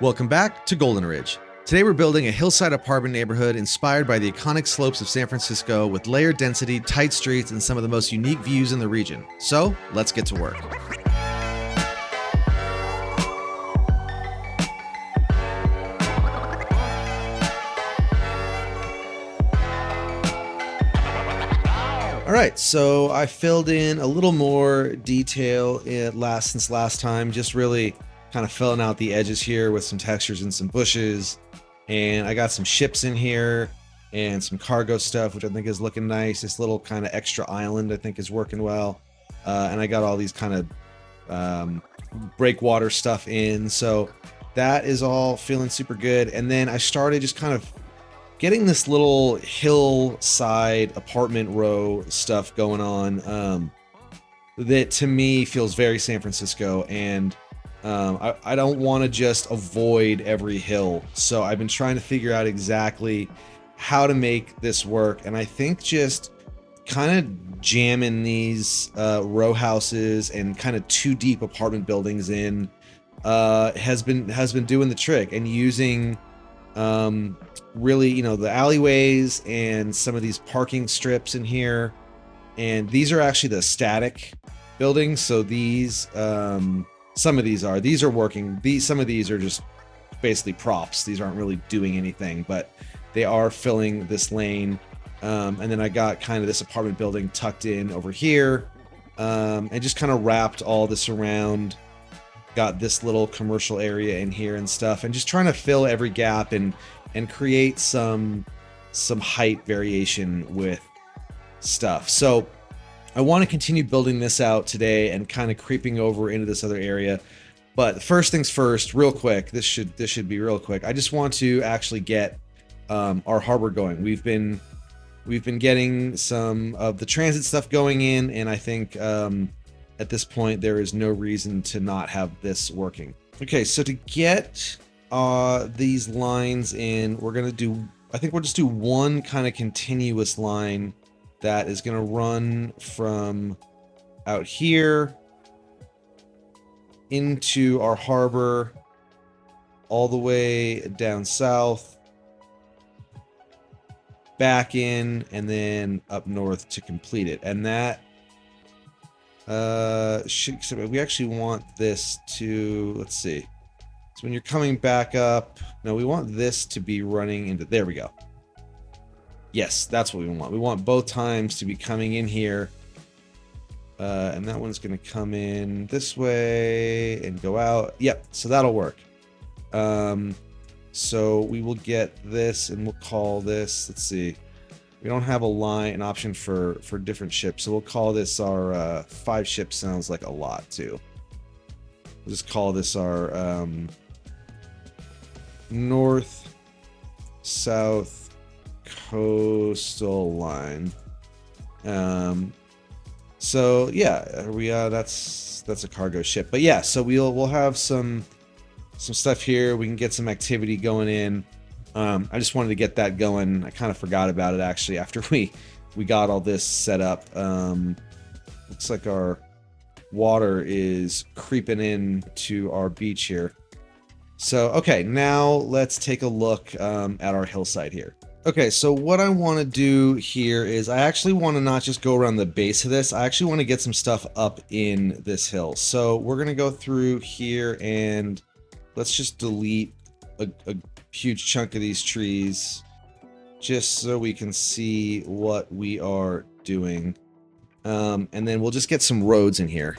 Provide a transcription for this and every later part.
Welcome back to Goldenridge. Today we're building a hillside apartment neighborhood inspired by the iconic slopes of San Francisco with layered density, tight streets, and some of the most unique views in the region. So, let's get to work. All right, so I filled in a little more detail since last time, just really kind of filling out the edges here with some textures and some bushes. And I got some ships in here and some cargo stuff, which I think is looking nice. This little kind of extra island I think is working well. And I got all these kind of breakwater stuff in. So that is all feeling super good. And then I started just kind of getting this little hillside apartment row stuff going on that to me feels very San Francisco. And I don't want to just avoid every hill. So I've been trying to figure out exactly how to make this work. And I think just kind of jamming these row houses and kind of two deep apartment buildings in has been doing the trick, and using really, you know, the alleyways and some of these parking strips in here. And these are actually the static buildings. So these some of these are working. Some of these are just basically props. These aren't really doing anything, but they are filling this lane. And then I got kind of this apartment building tucked in over here, and just kind of wrapped all this around. Got this little commercial area in here and stuff, and just trying to fill every gap and create some height variation with stuff. So I want to continue building this out today and kind of creeping over into this other area. But first things first, real quick, this should be real quick. I just want to actually get our harbor going. We've been getting some of the transit stuff going in, and I think at this point there is no reason to not have this working. Okay, so to get these lines in, I think we'll just do one kind of continuous line that is going to run from out here into our harbor all the way down south, back in, and then up north to complete it. And that we actually want this to, let's see. So when you're coming back up, no, we want this to be running into, there we go. Yes, that's what we want. We want both times to be coming in here. And that one's going to come in this way and go out. Yep, so that'll work. So we will get this, and we'll call this, let's see. We don't have an option for different ships. So we'll call this our 5 ship. Sounds like a lot too. We'll just call this our north south coastal line. So yeah, that's a cargo ship. But yeah, so we'll have some stuff here. We can get some activity going in. I just wanted to get that going. I kind of forgot about it actually after we got all this set up. Looks like our water is creeping in to our beach here. So okay, now let's take a look at our hillside here. Okay, so what I want to do here is I actually want to not just go around the base of this. I actually want to get some stuff up in this hill. So we're going to go through here and let's just delete a huge chunk of these trees just so we can see what we are doing. And then we'll just get some roads in here.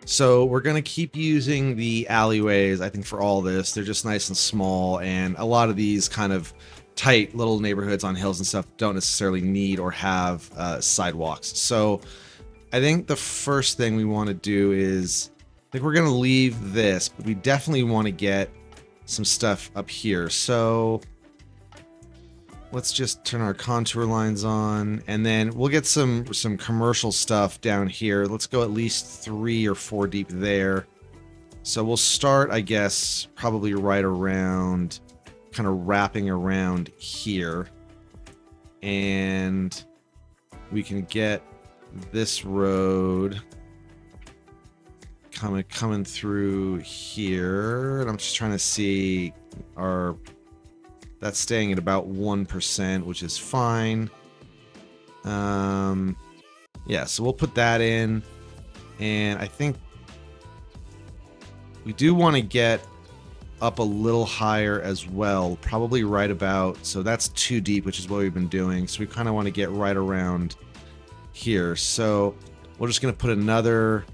So we're going to keep using the alleyways, I think, for all this. They're just nice and small, and a lot of these kind of tight little neighborhoods on hills and stuff don't necessarily need or have sidewalks. So I think the first thing we want to do is, I think we're going to leave this, but we definitely want to get some stuff up here. So let's just turn our contour lines on, and then we'll get some commercial stuff down here. Let's go at least 3 or 4 deep there. So we'll start, I guess, probably right around, kind of wrapping around here, and we can get this road coming through here, and I'm just trying to see that's staying at about 1%, which is fine. Yeah, so we'll put that in, and I think we do want to get up a little higher as well, probably right about, so that's too deep, which is what we've been doing, so we kind of want to get right around here. So we're just going to put another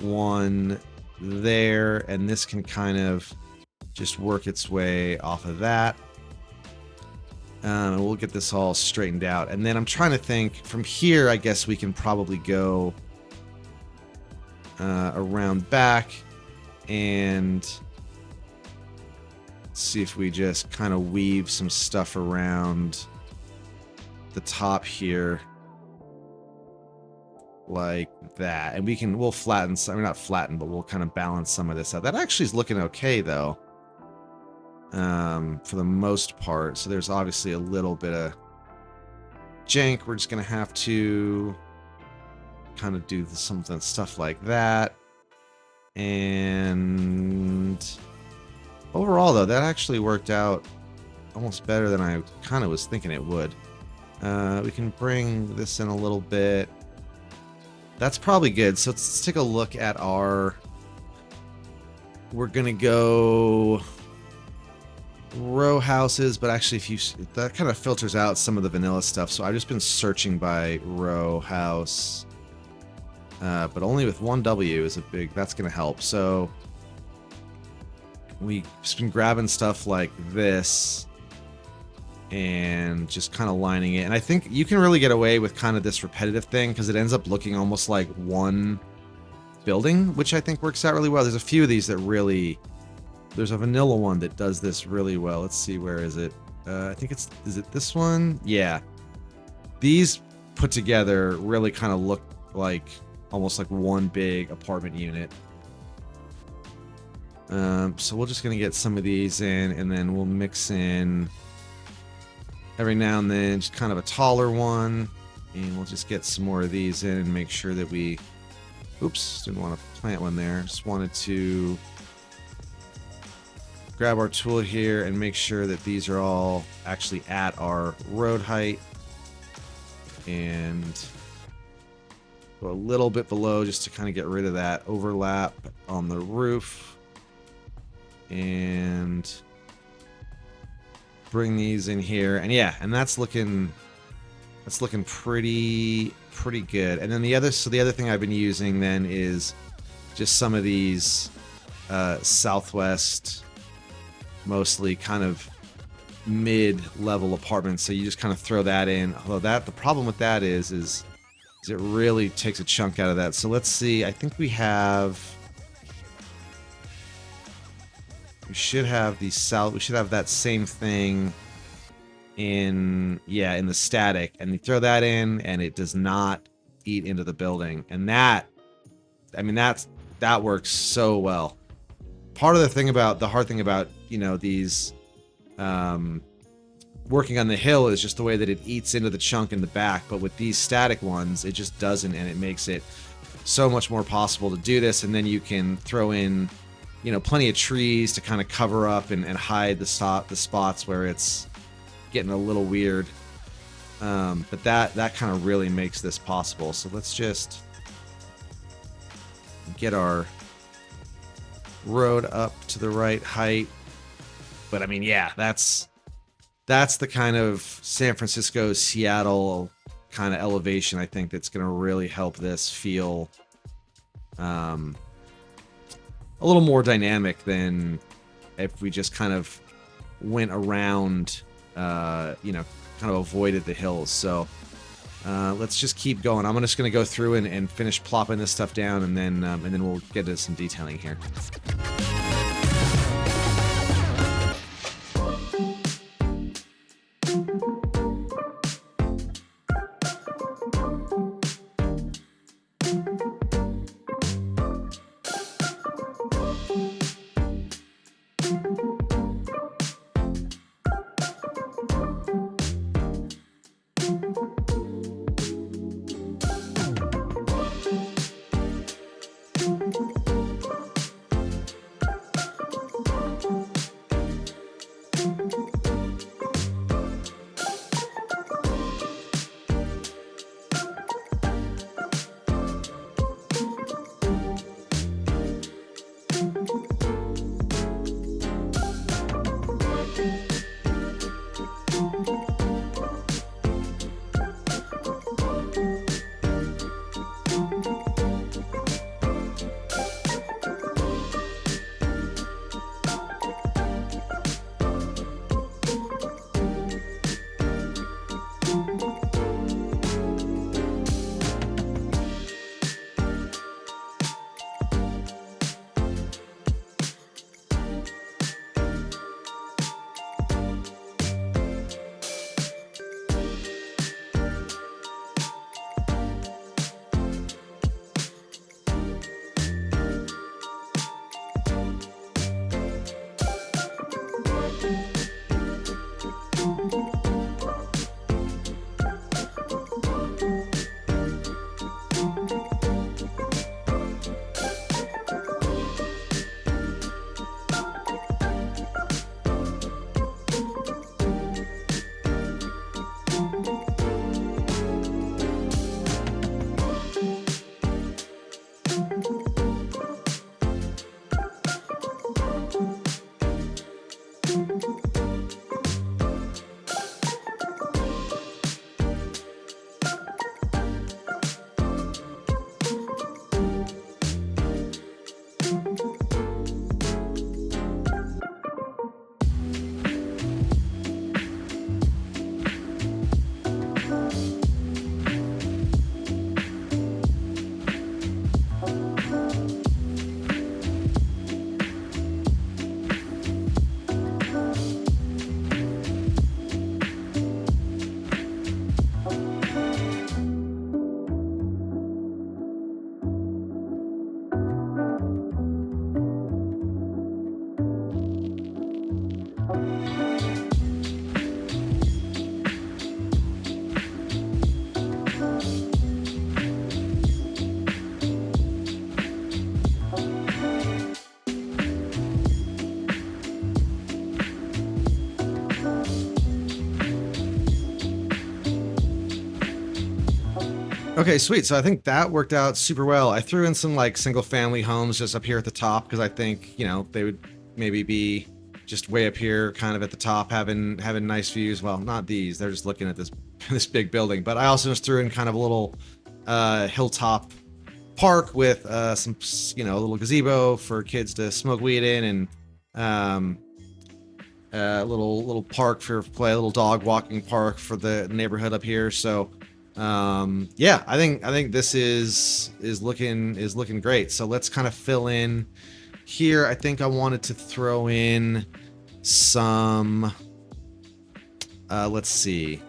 one there, and this can kind of just work its way off of that. And we'll get this all straightened out. And then I'm trying to think, from here, I guess we can probably go around back and see if we just kind of weave some stuff around the top here like that. And we'll flatten some, not flatten, but we'll kind of balance some of this out. That actually is looking okay, though. For the most part. So there's obviously a little bit of jank. We're just going to have to kind of do something, stuff like that. And overall, though, that actually worked out almost better than I kind of was thinking it would. We can bring this in a little bit. That's probably good. So let's take a look at our... We're going to go... row houses, but actually that kind of filters out some of the vanilla stuff, so I've just been searching by row house, but only with 1W is that's gonna help. So we've just been grabbing stuff like this and just kind of lining it, and I think you can really get away with kind of this repetitive thing because it ends up looking almost like one building, which I think works out really well. There's a few of these that really... There's a vanilla one that does this really well. Let's see, where is it? I think is it this one? Yeah. These put together really kind of look like almost like one big apartment unit. So we're just going to get some of these in, and then we'll mix in every now and then just kind of a taller one, and we'll just get some more of these in and make sure that we... Oops, didn't want to plant one there. Just wanted to... grab our tool here and make sure that these are all actually at our road height, and go a little bit below just to kind of get rid of that overlap on the roof, and bring these in here. And yeah, and that's looking pretty good. And then the other thing I've been using then is just some of these Southwest, mostly kind of mid-level apartments, so you just kind of throw that in. Although the problem with that is it really takes a chunk out of that. So let's see, I think we should have we should have that same thing in the static, and you throw that in and it does not eat into the building, and that works so well. Part of the hard thing about these working on the hill is just the way that it eats into the chunk in the back, but with these static ones it just doesn't, and it makes it so much more possible to do this. And then you can throw in plenty of trees to kind of cover up and hide the spots where it's getting a little weird, but that kind of really makes this possible. So let's just get our road up to the right height. But I mean, yeah, that's the kind of San Francisco, Seattle kind of elevation, I think, that's going to really help this feel a little more dynamic than if we just kind of went around, kind of avoided the hills. So let's just keep going. I'm just going to go through and finish plopping this stuff down, and then we'll get into some detailing here. Okay, sweet. So I think that worked out super well. I threw in some like single family homes just up here at the top because I think, you know, they would maybe be just way up here kind of at the top having nice views. Well, not these. They're just looking at this this big building. But I also just threw in kind of a little hilltop park with some, you know, a little gazebo for kids to smoke weed in, and little park for play, a little dog walking park for the neighborhood up here. So yeah, I think this is looking great. So let's kind of fill in here. I think I wanted to throw in some let's see,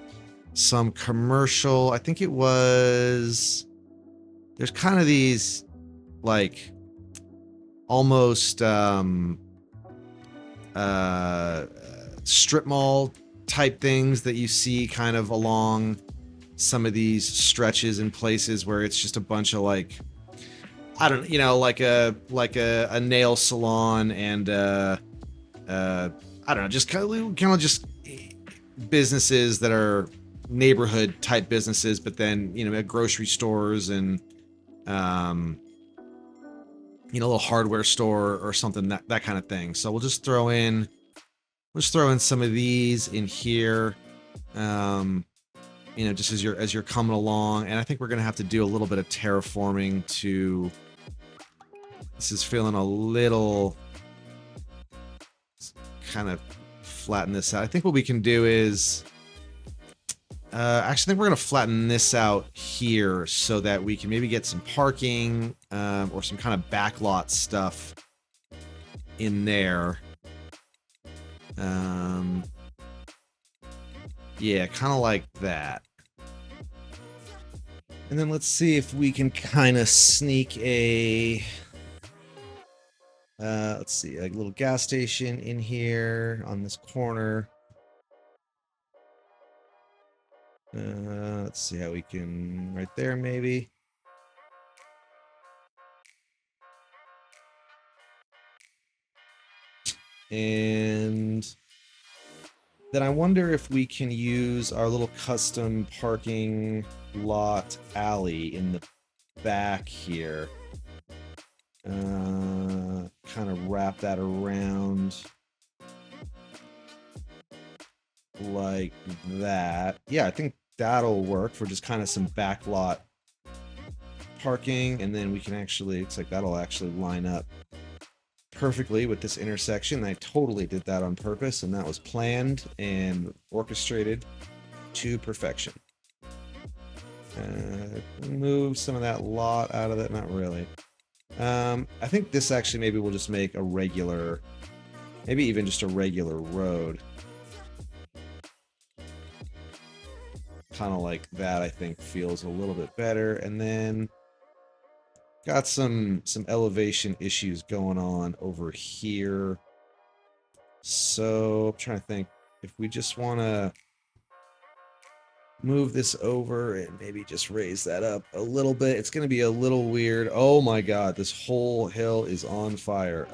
some commercial. I think it was, there's kind of these like almost strip mall type things that you see kind of along some of these stretches and places where it's just a bunch of like, I don't, you know, like a nail salon and I don't know, just kind of just businesses that are neighborhood type businesses, but then, you know, grocery stores and you know, a little hardware store or something, that kind of thing. So we'll just throw in some of these in here. You know, just as you're coming along, and I think we're gonna have to do a little bit of terraforming to. This is feeling a little kind of flatten this out. I think what we can do is actually, I think we're gonna flatten this out here so that we can maybe get some parking or some kind of backlot stuff in there. Yeah, kind of like that. And then let's see if we can kind of sneak a let's see, a little gas station in here on this corner. Let's see how we can, right there maybe. And then I wonder if we can use our little custom parking lot alley in the back here. Kind of wrap that around like that. Yeah, I think that'll work for just kind of some backlot parking, and then we can actually, it's like that'll actually line up perfectly with this intersection. I totally did that on purpose, and that was planned and orchestrated to perfection. Move some of that lot out of that. Not really. I think this actually maybe we'll just make a regular, maybe even just a regular road. Kind of like that, I think feels a little bit better. And then got some elevation issues going on over here. So I'm trying to think if we just want to move this over and maybe just raise that up a little bit. It's going to be a little weird. Oh my god, this whole hill is on fire.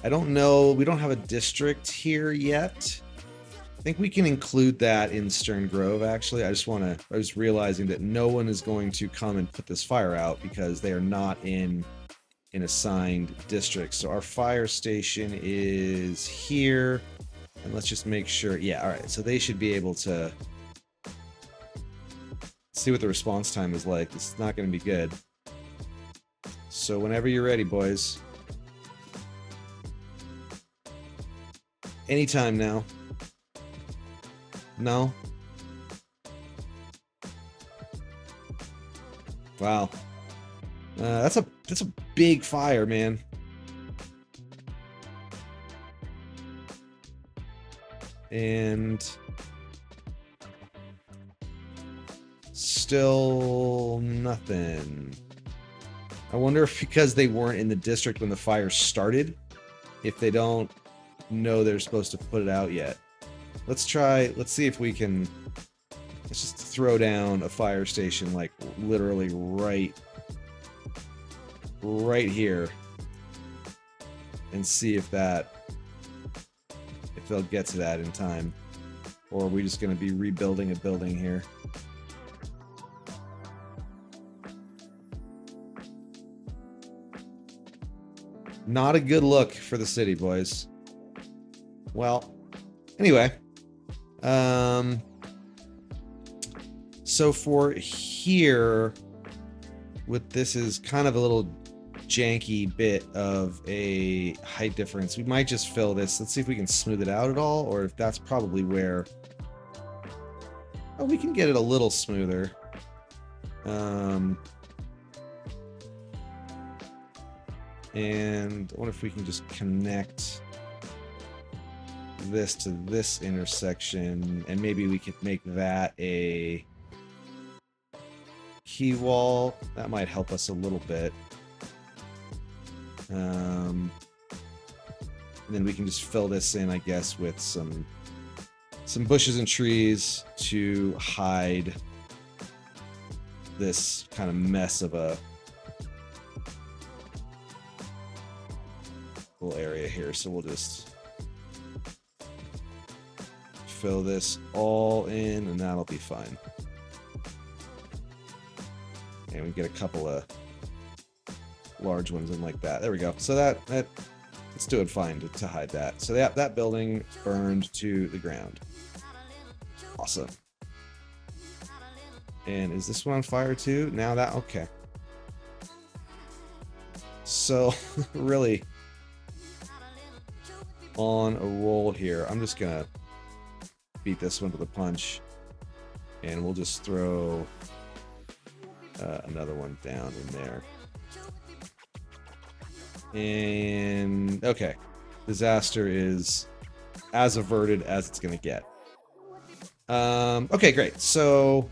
I don't know. We don't have a district here yet. I think we can include that in Stern Grove, actually. I was realizing that no one is going to come and put this fire out because they are not in an assigned district. So our fire station is here. And let's just make sure. Yeah, all right. So they should be able to see what the response time is like. This is not going to be good. So whenever you're ready, boys. Anytime now. No? Wow. That's a big fire, man. And still nothing. I wonder if because they weren't in the district when the fire started, if they don't know they're supposed to put it out yet. Let's see if we can, let's just throw down a fire station like literally right here and see if they'll get to that in time. Or are we just going to be rebuilding a building here? Not a good look for the city, boys. Well, anyway. So for here, this is kind of a little janky bit of a height difference. We might just fill this. Let's see if we can smooth it out at all, or if that's probably where... Oh, we can get it a little smoother. And I wonder if we can just connect this to this intersection, and maybe we could make that a key wall. That might help us a little bit. And then we can just fill this in, I guess, with some bushes and trees to hide this kind of mess of a little area here. So we'll just fill this all in, and that'll be fine. And we get a couple of large ones in like that. There we go. So that let's do it fine to hide that. So that building burned to the ground. Awesome. And is this one on fire too? Now that, okay. So really on a roll here. I'm just gonna beat this one to the punch, and we'll just throw another one down in there. And okay, disaster is as averted as it's gonna get. Okay, great. So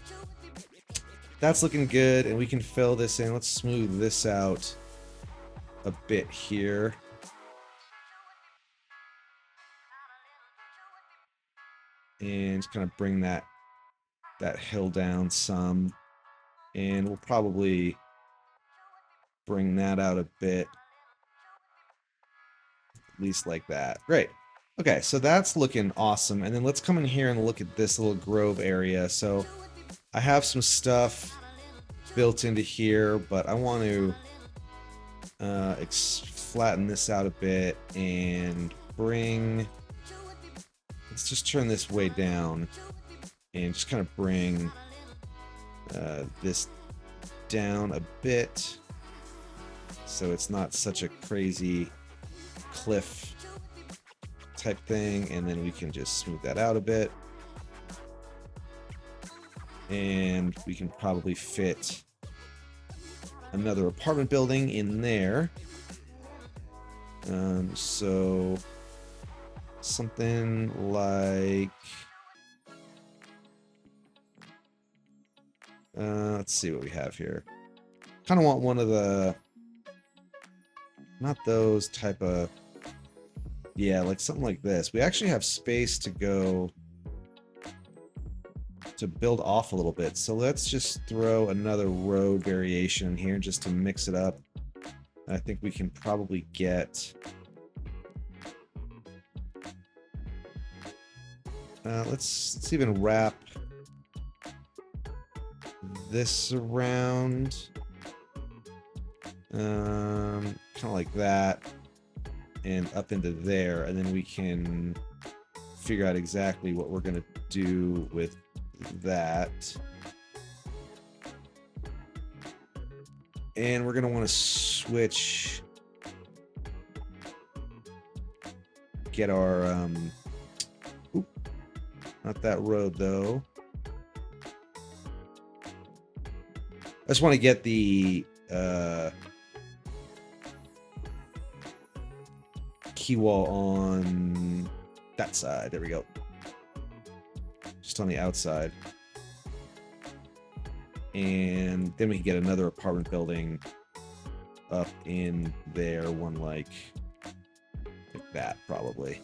that's looking good, and we can fill this in. Let's smooth this out a bit here. And just kind of bring that hill down some. And we'll probably bring that out a bit. At least like that. Great. Okay, so that's looking awesome. And then let's come in here and look at this little grove area. So I have some stuff built into here, but I want to flatten this out a bit and bring... Let's just turn this way down and just kind of bring this down a bit so it's not such a crazy cliff type thing, and then we can just smooth that out a bit, and we can probably fit another apartment building in there. So something like let's see what we have here. kind of want one of the, not those type of, yeah, like something like this. We actually have space to go to build off a little bit. So let's just throw another road variation here just to mix it up. I think we can probably get, let's even wrap this around, kind of like that, and up into there, and then we can figure out exactly what we're gonna do with that. And we're gonna want to switch, get our not that road though. I just want to get the key wall on that side. There we go. Just on the outside. And then we can get another apartment building up in there, one like that probably.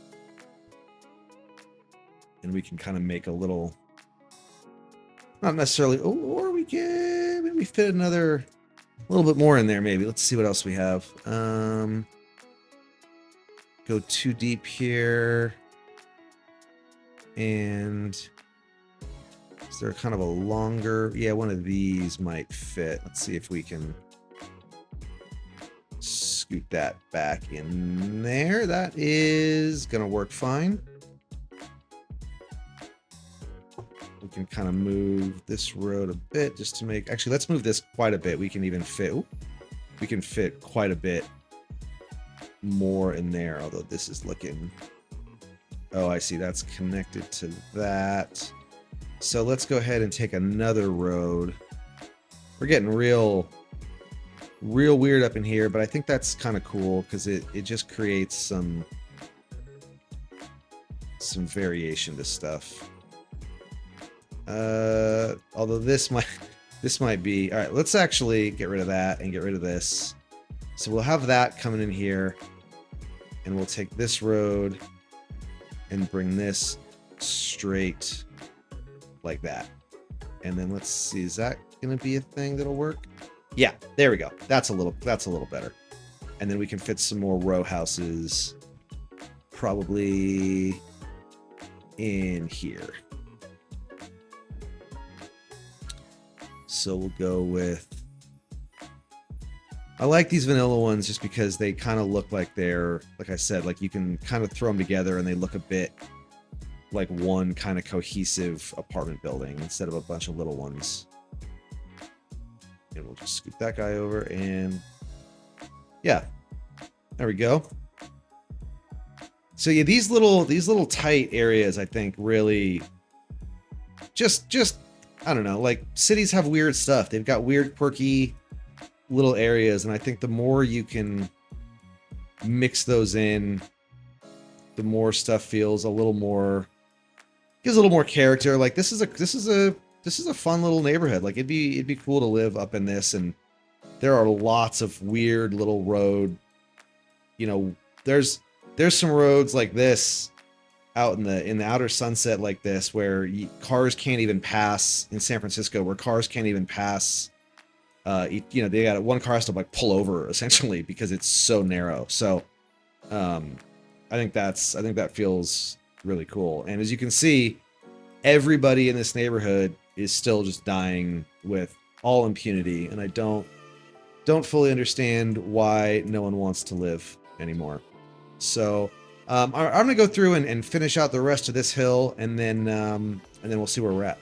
And we can kind of make a little, not necessarily, or we can maybe fit another, a little bit more in there maybe. Let's see what else we have. Go too deep here. And is there kind of a longer, yeah, one of these might fit. Let's see if we can scoot that back in there. That is gonna work fine. We can kind of move this road a bit just to make, actually, let's move this quite a bit. We can even fit, we can fit quite a bit more in there, although this is looking, oh, I see, that's connected to that. So let's go ahead and take another road. We're getting real weird up in here, but I think that's kind of cool because it just creates some variation to stuff. Although this might be, all right, let's actually get rid of that and get rid of this. So we'll have that coming in here, and we'll take this road and bring this straight like that. And then let's see, is that gonna be a thing that'll work? Yeah, there we go. That's a little better. And then we can fit some more row houses probably in here. So we'll go with, I like these vanilla ones just because they kind of look like they're, like I said, like you can kind of throw them together and they look a bit like one kind of cohesive apartment building instead of a bunch of little ones. And we'll just scoot that guy over, and yeah, there we go. So yeah, these little tight areas, I think, really just I don't know, like cities have weird stuff. They've got weird, quirky little areas, and I think the more you can mix those in, the more stuff feels a little more, gives a little more character. Like this is a fun little neighborhood. Like it'd be cool to live up in this, and there are lots of weird little road, you know, there's some roads like this out in the outer sunset like this where cars can't even pass in San Francisco, where cars can't even pass. You know, they got one car has to like pull over essentially because it's so narrow. So I think that feels really cool. And as you can see, everybody in this neighborhood is still just dying with all impunity, and I don't fully understand why no one wants to live anymore. So I'm gonna go through and finish out the rest of this hill, and then we'll see where we're at.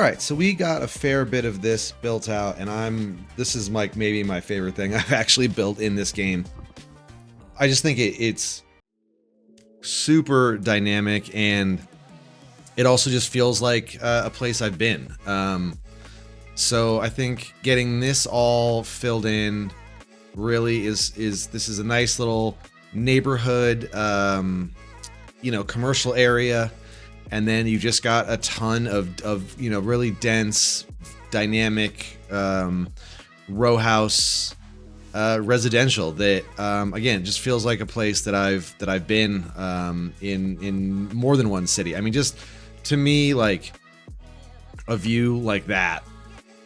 right, so we got a fair bit of this built out, and this is like maybe my favorite thing I've actually built in this game. I just think it's super dynamic, and it also just feels like a place I've been. So I think getting this all filled in really is this is a nice little neighborhood, you know, commercial area. And then you just got a ton of you know, really dense, dynamic row house residential that again just feels like a place that I've been in more than one city. I mean, just to me, like a view like that,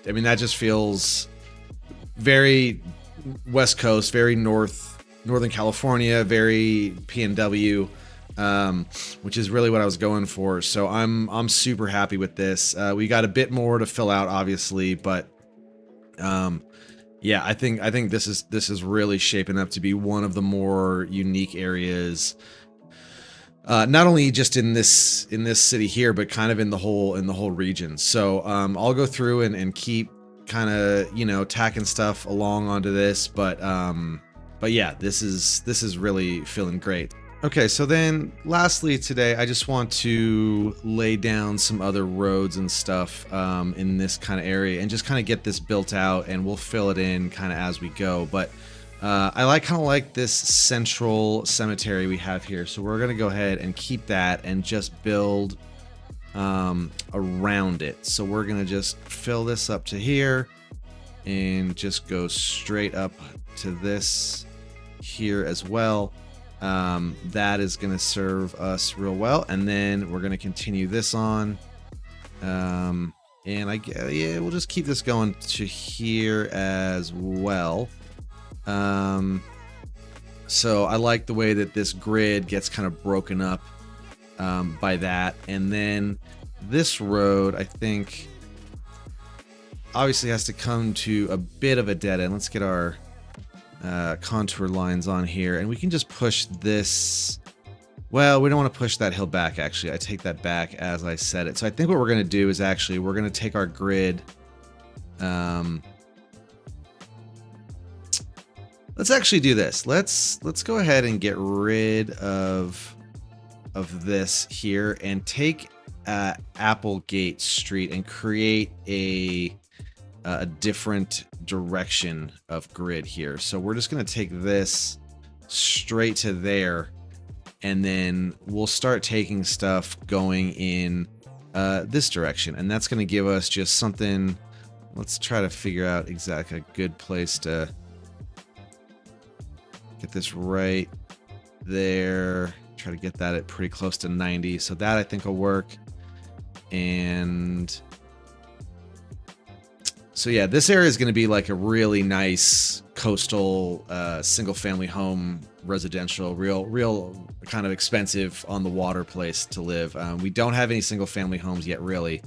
I mean, that just feels very West Coast, very Northern California, very PNW. Which is really what I was going for. So I'm super happy with this. We got a bit more to fill out, obviously, but yeah, I think this is really shaping up to be one of the more unique areas. Not only just in this city here, but kind of in the whole region. So I'll go through and keep kind of, you know, tacking stuff along onto this, but yeah, this is really feeling great. Okay, so then lastly today, I just want to lay down some other roads and stuff in this kind of area and just kind of get this built out, and we'll fill it in kind of as we go. But I kind of like this central cemetery we have here, so we're going to go ahead and keep that and just build around it. So we're going to just fill this up to here and just go straight up to this here as well. That is going to serve us real well, and then we're going to continue this on, and yeah, we'll just keep this going to here as well. So I like the way that this grid gets kind of broken up by that, and then this road, I think, obviously has to come to a bit of a dead end. Let's get our contour lines on here, and we can just push this. Well, we don't want to push that hill back, actually. I take that back as I said it. So I think what we're going to do is actually we're going to take our grid. Let's actually do this. Let's go ahead and get rid of this here and take Applegate Street and create a different direction of grid here. So we're just going to take this straight to there, and then we'll start taking stuff going in this direction, and that's going to give us just something. Let's try to figure out exactly a good place to get this right there. Try to get that at pretty close to 90, so that I think will work. And so yeah, this area is going to be like a really nice coastal single family home residential, real kind of expensive on the water place to live. We don't have any single family homes yet, really.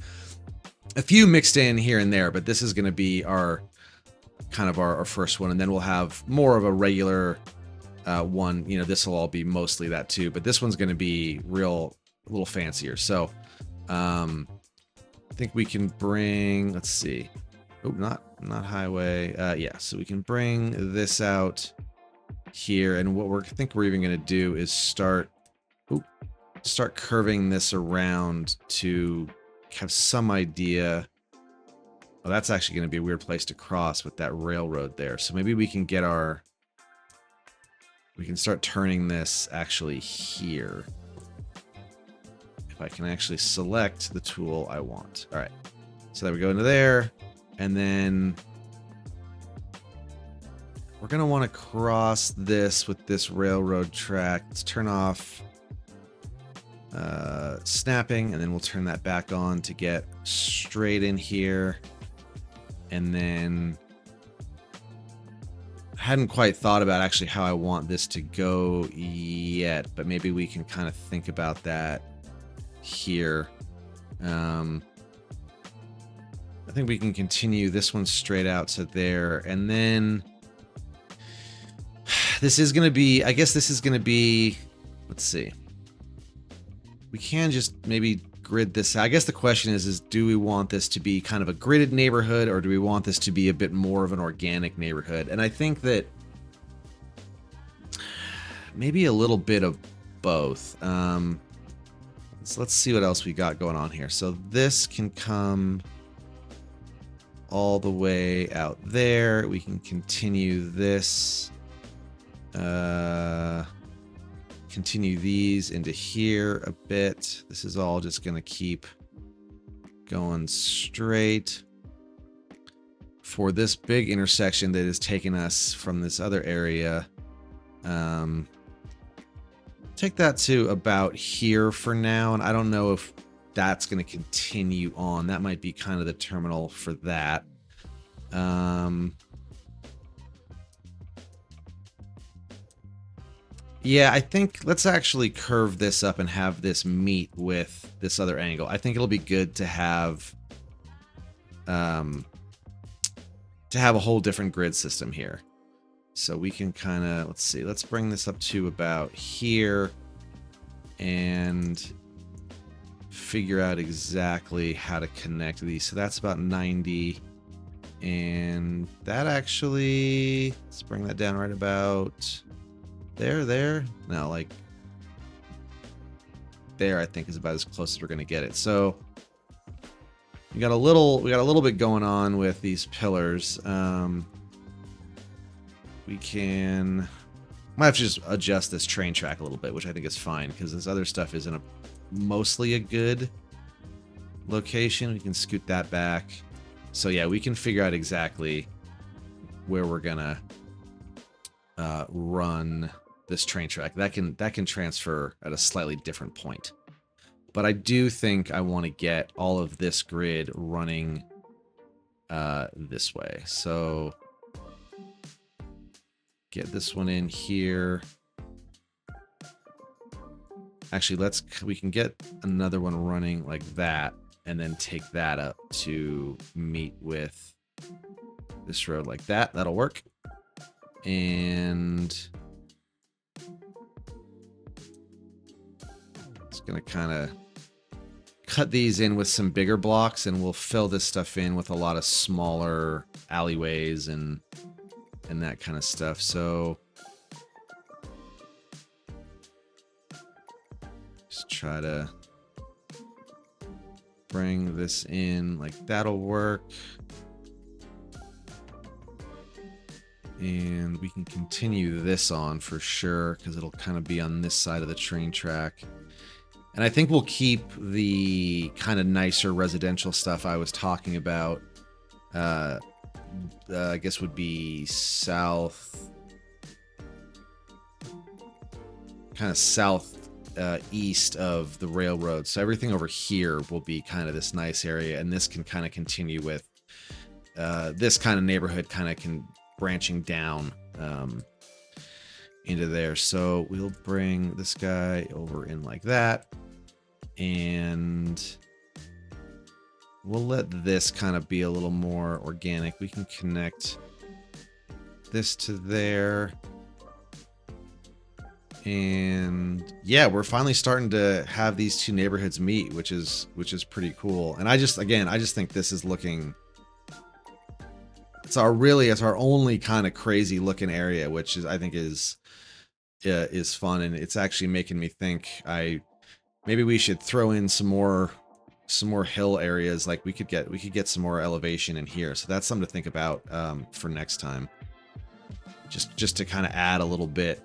A few mixed in here and there, but this is going to be our kind of our first one, and then we'll have more of a regular one. You know, this will all be mostly that too, but this one's going to be a little fancier. So I think we can bring, let's see. Oh, not highway. Yeah, so we can bring this out here, and what I think we're even going to do is start curving this around to have some idea. Oh, that's actually going to be a weird place to cross with that railroad there. So maybe we can start turning this actually here. If I can actually select the tool I want. All right, so there we go into there. And then we're going to want to cross this with this railroad track. Let's turn off snapping, and then we'll turn that back on to get straight in here. And then I hadn't quite thought about actually how I want this to go yet, but maybe we can kind of think about that here. I think we can continue this one straight out to there, and then this is going to be, I guess this is going to be, let's see. We can just maybe grid this. I guess the question is do we want this to be kind of a gridded neighborhood, or do we want this to be a bit more of an organic neighborhood? And I think that maybe a little bit of both. So let's see what else we got going on here. So this can come all the way out there. We can continue this. Continue these into here a bit. This is all just going to keep going straight. For this big intersection that is taking us from this other area, take that to about here for now, and I don't know if that's going to continue on. That might be kind of the terminal for that. Yeah, I think let's actually curve this up and have this meet with this other angle. I think it'll be good to have a whole different grid system here. So we can kind of, let's see, let's bring this up to about here and figure out exactly how to connect these. So that's about 90. And that actually, let's bring that down right about there. No, like there, I think is about as close as we're gonna get it. So we got a little bit going on with these pillars. We might have to just adjust this train track a little bit, which I think is fine because this other stuff isn't mostly a good location. We can scoot that back. So yeah, we can figure out exactly where we're gonna run this train track. That can transfer at a slightly different point. But I do think I want to get all of this grid running this way. So get this one in here. Actually, we can get another one running like that and then take that up to meet with this road like that. That'll work. And it's going to kind of cut these in with some bigger blocks, and we'll fill this stuff in with a lot of smaller alleyways and that kind of stuff. So just try to bring this in like that'll work. And we can continue this on for sure because it'll kind of be on this side of the train track. And I think we'll keep the kind of nicer residential stuff I was talking about. I guess would be south, kind of south east of the railroad. So everything over here will be kind of this nice area, and this can kind of continue with this kind of neighborhood kind of can branching down into there. So we'll bring this guy over in like that, and we'll let this kind of be a little more organic. We can connect this to there. And yeah, we're finally starting to have these two neighborhoods meet, which is pretty cool. And I just think this is looking, it's our only kind of crazy looking area, which is, I think is fun. And it's actually making me think maybe we should throw in some more hill areas. Like we could get some more elevation in here. So that's something to think about for next time. Just to kind of add a little bit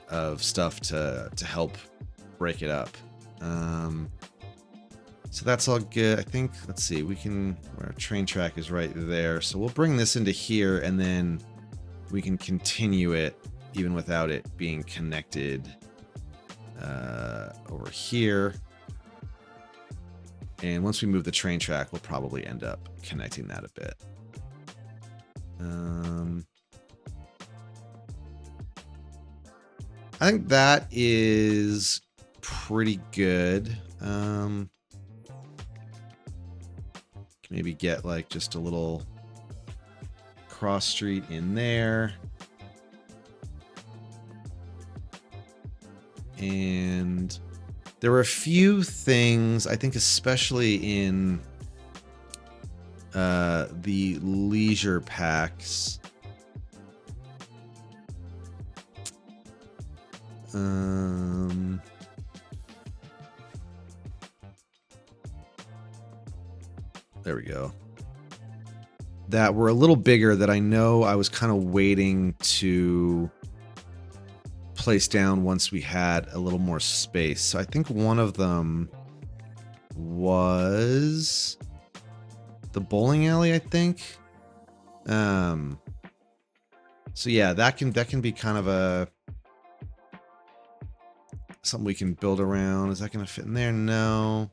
of stuff to help break it up. So that's all good. I think, let's see, our train track is right there. So we'll bring this into here, and then we can continue it even without it being connected over here. And once we move the train track, we'll probably end up connecting that a bit. I think that is pretty good. Maybe get like just a little cross street in there. And There were a few things, I think, especially in the leisure packs. There we go. That were a little bigger that I know I was kind of waiting to place down once we had a little more space. So I think one of them was the bowling alley, I think. So yeah, that can be kind of a something we can build around. Is that going to fit in there? No.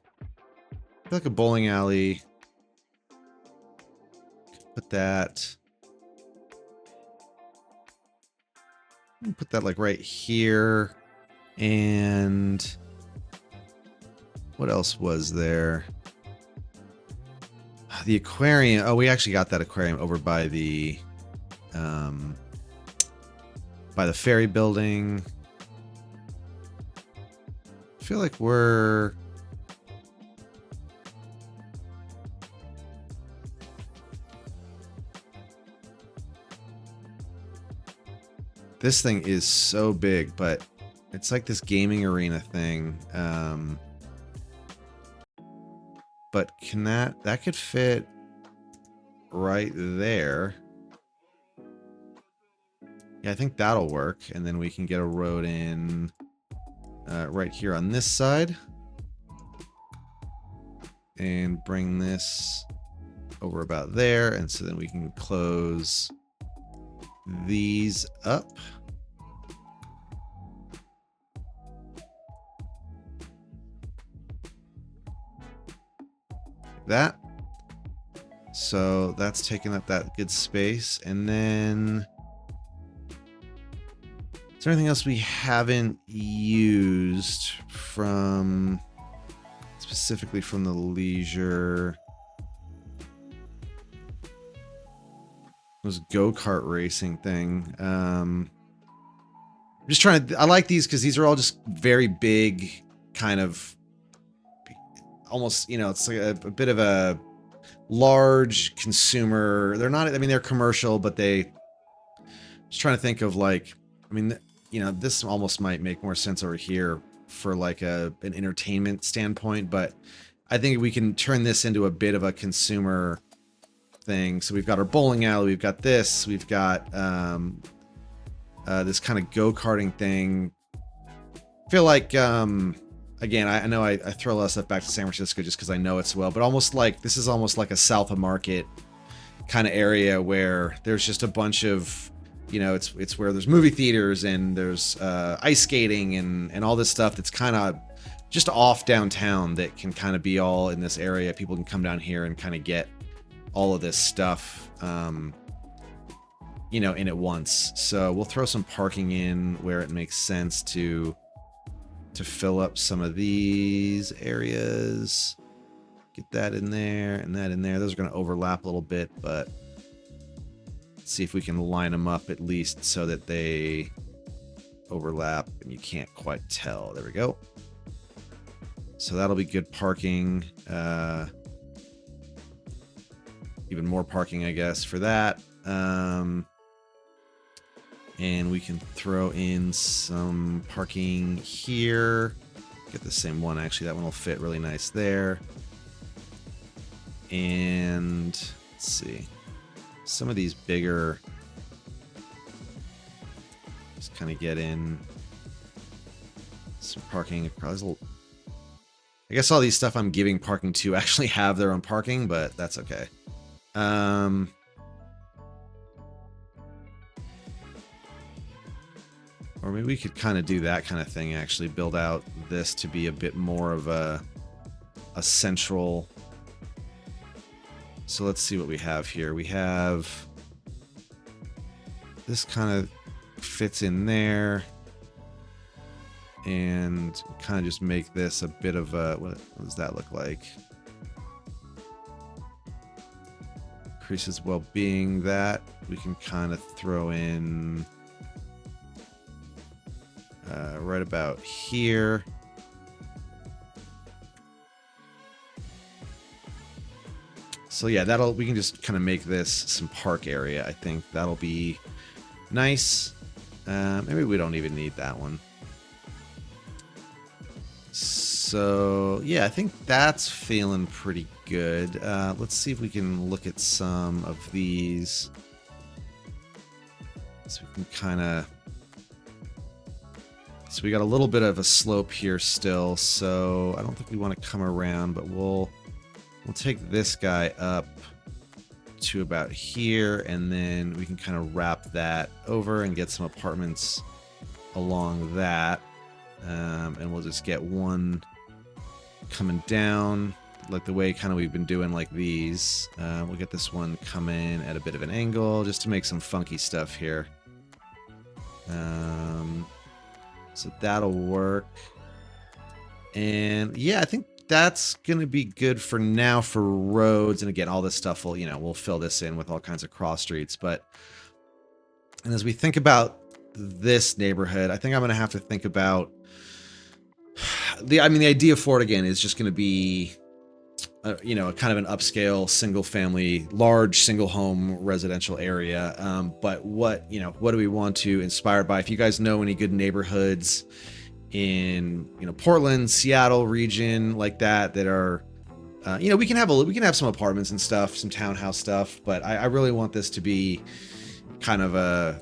I feel like a bowling alley. Put that. Put that like right here. And what else was there? The aquarium. Oh, we actually got that aquarium over by the ferry building. I feel like we're this thing is so big, but it's like this gaming arena thing. But can that could fit right there. Yeah, I think that'll work. And then we can get a road in right here on this side. And bring this over about there. And so then we can close these up. Like that. So that's taking up that good space. And then is there anything else we haven't used from specifically from the leisure? This go-kart racing thing. I'm just trying to, I like these because these are all just very big, kind of almost, you know, it's like a bit of a large consumer. They're not, I mean, they're commercial, but they just trying to think of like, I mean, you know, this almost might make more sense over here for like an entertainment standpoint, but I think we can turn this into a bit of a consumer thing. So we've got our bowling alley, we've got this, we've got this kind of go-karting thing. I feel like again, I know I throw a lot of stuff back to San Francisco just because I know it so well, but almost like this is almost like a South of Market kind of area where there's just a bunch of, you know, it's where there's movie theaters and there's ice skating and all this stuff that's kind of just off downtown that can kind of be all in this area. People can come down here and kind of get all of this stuff, you know, in at once. So we'll throw some parking in where it makes sense to fill up some of these areas. Get that in there and that in there. Those are going to overlap a little bit, but let's see if we can line them up at least so that they overlap and you can't quite tell. There we go. So that'll be good parking. Even more parking, I guess, for that. And we can throw in some parking here. Get the same one, actually. That one will fit really nice there. And let's see. Some of these bigger, just kind of get in some parking. I guess all these stuff I'm giving parking to actually have their own parking, but that's okay. Or maybe we could kind of do that kind of thing, actually build out this to be a bit more of a central. So let's see what we have here. We have this kind of fits in there and kind of just make this a bit of a, what does that look like? Increases well-being. That we can kind of throw in right about here. So yeah, we can just kind of make this some park area. I think that'll be nice. Maybe we don't even need that one. So yeah, I think that's feeling pretty good. Let's see if we can look at some of these. So we can kind of... So we got a little bit of a slope here still, so I don't think we want to come around, but we'll take this guy up to about here, and then we can kind of wrap that over and get some apartments along that. And we'll just get one coming down, like the way kind of we've been doing like these. We'll get this one come in at a bit of an angle, just to make some funky stuff here. So that'll work. And yeah, I think that's going to be good for now for roads. And again, all this stuff will, we'll fill this in with all kinds of cross streets. And as we think about this neighborhood, I think I'm going to have to think about the idea for it again is just going to be, kind of an upscale, single family, large single home residential area. But what do we want to inspire by? If you guys know any good neighborhoods in, Portland, Seattle region like that are, we can have some apartments and stuff, some townhouse stuff, but I really want this to be kind of a,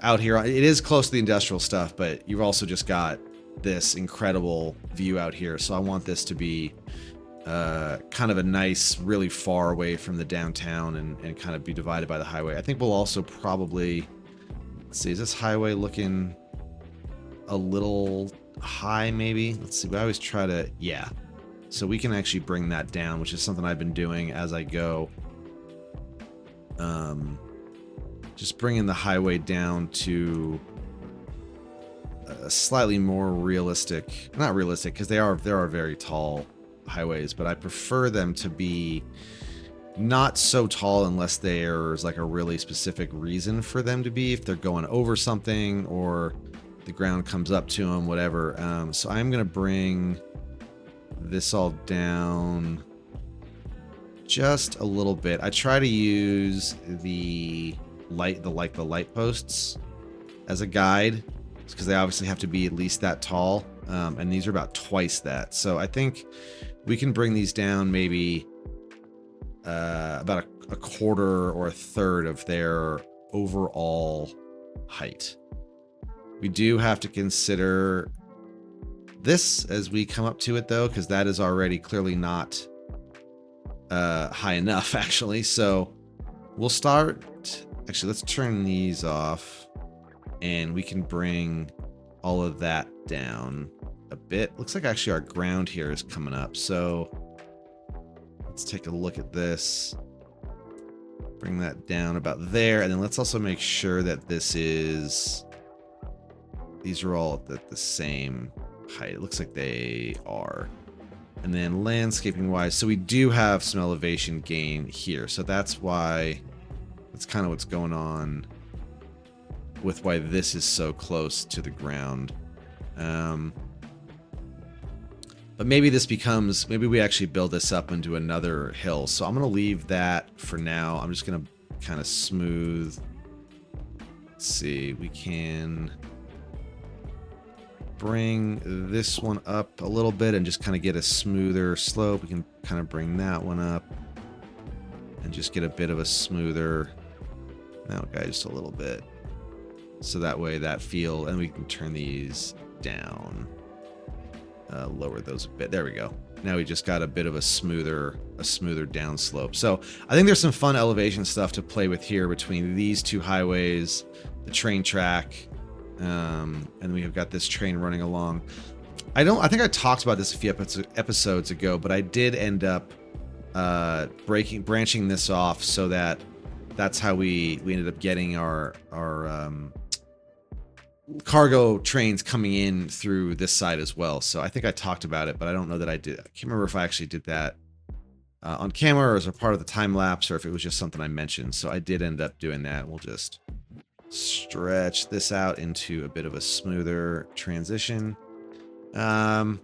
out here. It is close to the industrial stuff, but you've also just got this incredible view out here. So I want this to be kind of a nice, really far away from the downtown and kind of be divided by the highway. I think we'll also probably, let's see, is this highway looking a little high maybe? Let's see, I always try to, yeah. So we can actually bring that down, which is something I've been doing as I go. Just bringing the highway down to a slightly more realistic, not realistic, because there are very tall highways, but I prefer them to be not so tall unless there's like a really specific reason for them to be, if they're going over something or the ground comes up to them, whatever. So I'm going to bring this all down just a little bit. I try to use the light posts as a guide, because they obviously have to be at least that tall, and these are about twice that. So I think we can bring these down maybe about a quarter or a third of their overall height. We do have to consider this as we come up to it, though, because that is already clearly not high enough, actually. So we'll start... Actually, let's turn these off, and we can bring all of that down a bit. Looks like actually our ground here is coming up. So let's take a look at this. Bring that down about there. And then let's also make sure that these are all at the same height. It looks like they are. And then landscaping wise, so we do have some elevation gain here. So that's why, that's kind of what's going on with why this is so close to the ground. But maybe maybe we actually build this up into another hill. So I'm going to leave that for now. I'm just going to kind of smooth. Let's see, we can bring this one up a little bit and just kind of get a smoother slope. We can kind of bring that one up and just get a bit of a smoother, now guys, just a little bit. So that way that feel, and we can turn these down, lower those a bit. There we go. Now we just got a bit of a smoother down slope. So I think there's some fun elevation stuff to play with here between these two highways, the train track, and we have got this train running along. I think I talked about this a few episodes ago, but I did end up branching this off so that's how we ended up getting our cargo trains coming in through this side as well. So I think I talked about it, but I don't know that I did. I can't remember if I actually did that on camera or as a part of the time lapse, or if it was just something I mentioned. So I did end up doing that. We'll just stretch this out into a bit of a smoother transition. But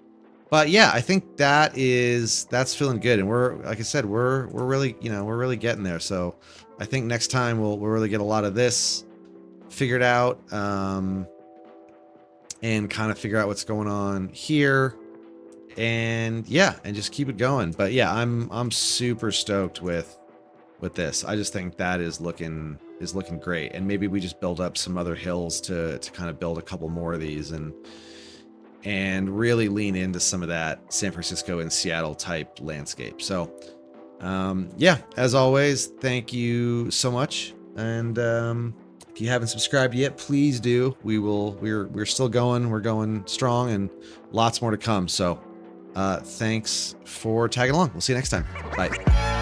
But yeah, I think that's feeling good. And we're, like I said, we're really, we're really getting there. So I think next time we'll really get a lot of this figured out, and kind of figure out what's going on here. And yeah, and just keep it going. But yeah, I'm super stoked with this. I just think that is looking great. And maybe we just build up some other hills to kind of build a couple more of these and really lean into some of that San Francisco and Seattle type landscape. So yeah, as always, thank you so much. And if you haven't subscribed yet, please do. We're still going. We're going strong, and lots more to come. So thanks for tagging along. We'll see you next time. Bye.